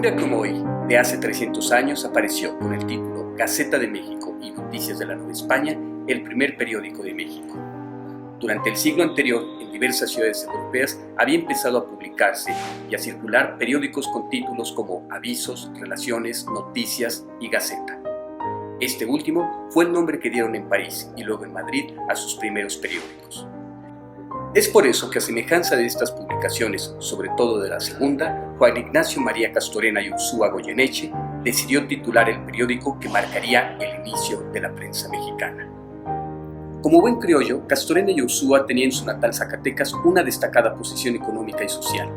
Un día como hoy, de hace 300 años, apareció con el título Gaceta de México y Noticias de la Nueva España, el primer periódico de México. Durante el siglo anterior, en diversas ciudades europeas, había empezado a publicarse y a circular periódicos con títulos como Avisos, Relaciones, Noticias y Gaceta. Este último fue el nombre que dieron en París y luego en Madrid a sus primeros periódicos. Es por eso que a semejanza de estas publicaciones, sobre todo de la segunda, Juan Ignacio María Castorena y Ursúa Goyeneche decidió titular el periódico que marcaría el inicio de la prensa mexicana. Como buen criollo, Castorena y Ursúa tenían en su natal Zacatecas una destacada posición económica y social.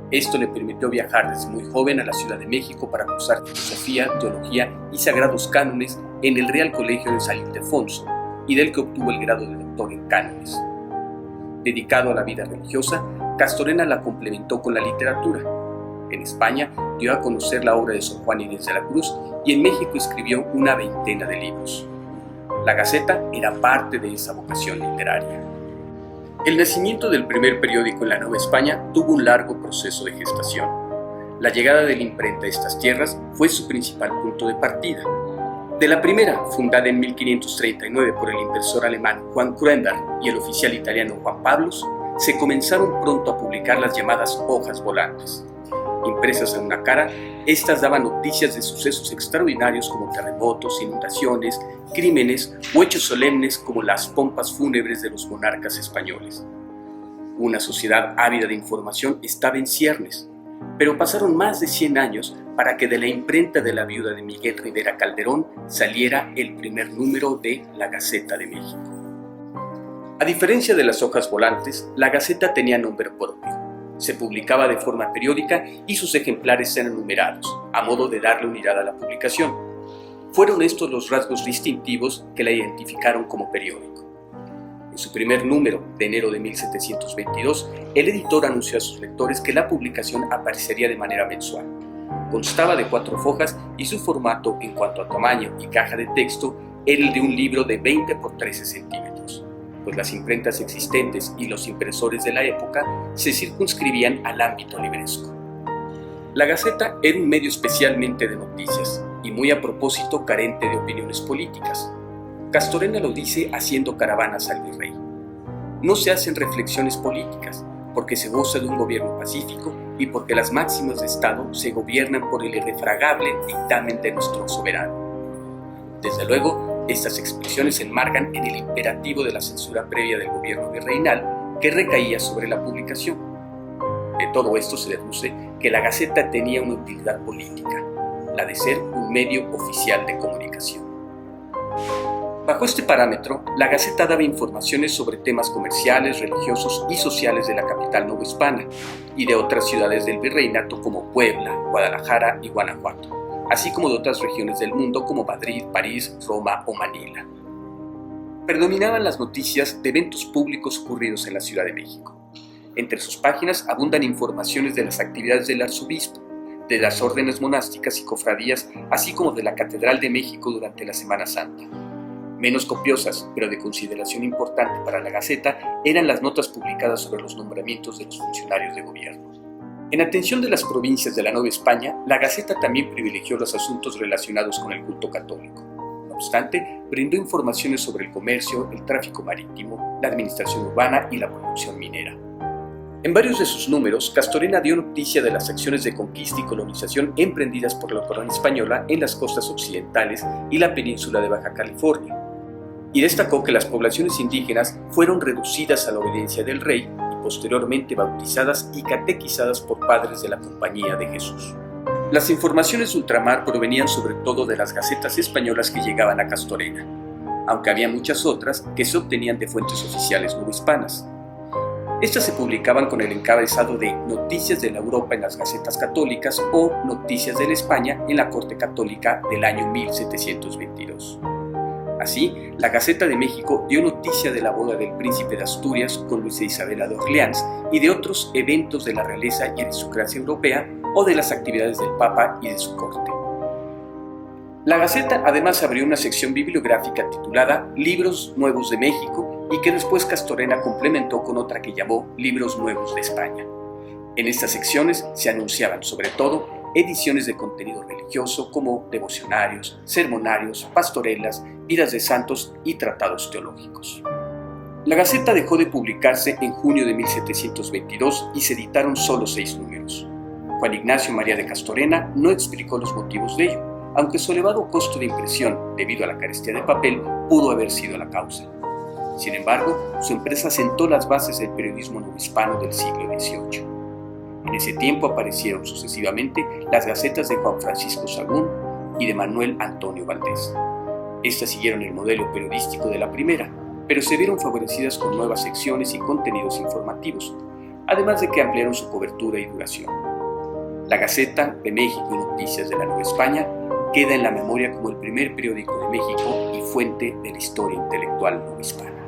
Esto le permitió viajar desde muy joven a la Ciudad de México para cursar filosofía, teología y sagrados cánones en el Real Colegio de San Ildefonso, y del que obtuvo el grado de doctor en cánones. Dedicado a la vida religiosa, Castorena la complementó con la literatura. En España dio a conocer la obra de Sor Juana Inés de la Cruz y en México escribió una veintena de libros. La Gaceta era parte de esa vocación literaria. El nacimiento del primer periódico en la Nueva España tuvo un largo proceso de gestación. La llegada de la imprenta a estas tierras fue su principal punto de partida. De la primera, fundada en 1539 por el impresor alemán Juan Kruenberg y el oficial italiano Juan Pablos, se comenzaron pronto a publicar las llamadas hojas volantes. Impresas en una cara, estas daban noticias de sucesos extraordinarios como terremotos, inundaciones, crímenes o hechos solemnes como las pompas fúnebres de los monarcas españoles. Una sociedad ávida de información estaba en ciernes, pero pasaron más de 100 años para que de la imprenta de la viuda de Miguel Rivera Calderón saliera el primer número de La Gaceta de México. A diferencia de las hojas volantes, la Gaceta tenía nombre propio. Se publicaba de forma periódica y sus ejemplares eran numerados, a modo de darle unidad a la publicación. Fueron estos los rasgos distintivos que la identificaron como periódico. En su primer número, de enero de 1722, el editor anunció a sus lectores que la publicación aparecería de manera mensual. Constaba de 4 fojas y su formato en cuanto a tamaño y caja de texto era el de un libro de 20 por 13 centímetros, pues las imprentas existentes y los impresores de la época se circunscribían al ámbito libresco. La Gaceta era un medio especialmente de noticias y muy a propósito carente de opiniones políticas. Castorena lo dice haciendo caravanas al virrey. No se hacen reflexiones políticas, porque se goza de un gobierno pacífico y porque las máximas de Estado se gobiernan por el irrefragable dictamen de nuestro soberano. Desde luego, estas expresiones se enmarcan en el imperativo de la censura previa del gobierno virreinal que recaía sobre la publicación. De todo esto se deduce que la Gaceta tenía una utilidad política, la de ser un medio oficial de comunicación. Bajo este parámetro, la Gaceta daba informaciones sobre temas comerciales, religiosos y sociales de la capital novohispana y de otras ciudades del virreinato como Puebla, Guadalajara y Guanajuato, así como de otras regiones del mundo como Madrid, París, Roma o Manila. Predominaban las noticias de eventos públicos ocurridos en la Ciudad de México. Entre sus páginas abundan informaciones de las actividades del arzobispo, de las órdenes monásticas y cofradías, así como de la Catedral de México durante la Semana Santa. Menos copiosas, pero de consideración importante para la Gaceta, eran las notas publicadas sobre los nombramientos de los funcionarios de gobierno. En atención de las provincias de la Nueva España, la Gaceta también privilegió los asuntos relacionados con el culto católico. No obstante, brindó informaciones sobre el comercio, el tráfico marítimo, la administración urbana y la producción minera. En varios de sus números, Castorena dio noticia de las acciones de conquista y colonización emprendidas por la corona española en las costas occidentales y la península de Baja California, y destacó que las poblaciones indígenas fueron reducidas a la obediencia del rey y posteriormente bautizadas y catequizadas por padres de la Compañía de Jesús. Las informaciones de ultramar provenían sobre todo de las gacetas españolas que llegaban a Castorena, aunque había muchas otras que se obtenían de fuentes oficiales novohispanas. Estas se publicaban con el encabezado de Noticias de la Europa en las Gacetas Católicas o Noticias de la España en la Corte Católica del año 1722. Así, la Gaceta de México dio noticia de la boda del príncipe de Asturias con Luisa Isabela de Orleans y de otros eventos de la realeza y aristocracia europea o de las actividades del Papa y de su corte. La Gaceta además abrió una sección bibliográfica titulada Libros Nuevos de México y que después Castorena complementó con otra que llamó Libros Nuevos de España. En estas secciones se anunciaban sobre todo ediciones de contenido religioso como devocionarios, sermonarios, pastorelas, vidas de santos y tratados teológicos. La Gaceta dejó de publicarse en junio de 1722 y se editaron solo 6 números. Juan Ignacio María de Castorena no explicó los motivos de ello, aunque su elevado costo de impresión, debido a la carestía de papel, pudo haber sido la causa. Sin embargo, su empresa sentó las bases del periodismo novohispano del siglo XVIII. En ese tiempo aparecieron sucesivamente las gacetas de Juan Francisco Sagún y de Manuel Antonio Valdés. Estas siguieron el modelo periodístico de la primera, pero se vieron favorecidas con nuevas secciones y contenidos informativos, además de que ampliaron su cobertura y duración. La Gaceta de México y Noticias de la Nueva España queda en la memoria como el primer periódico de México y fuente de la historia intelectual novohispana.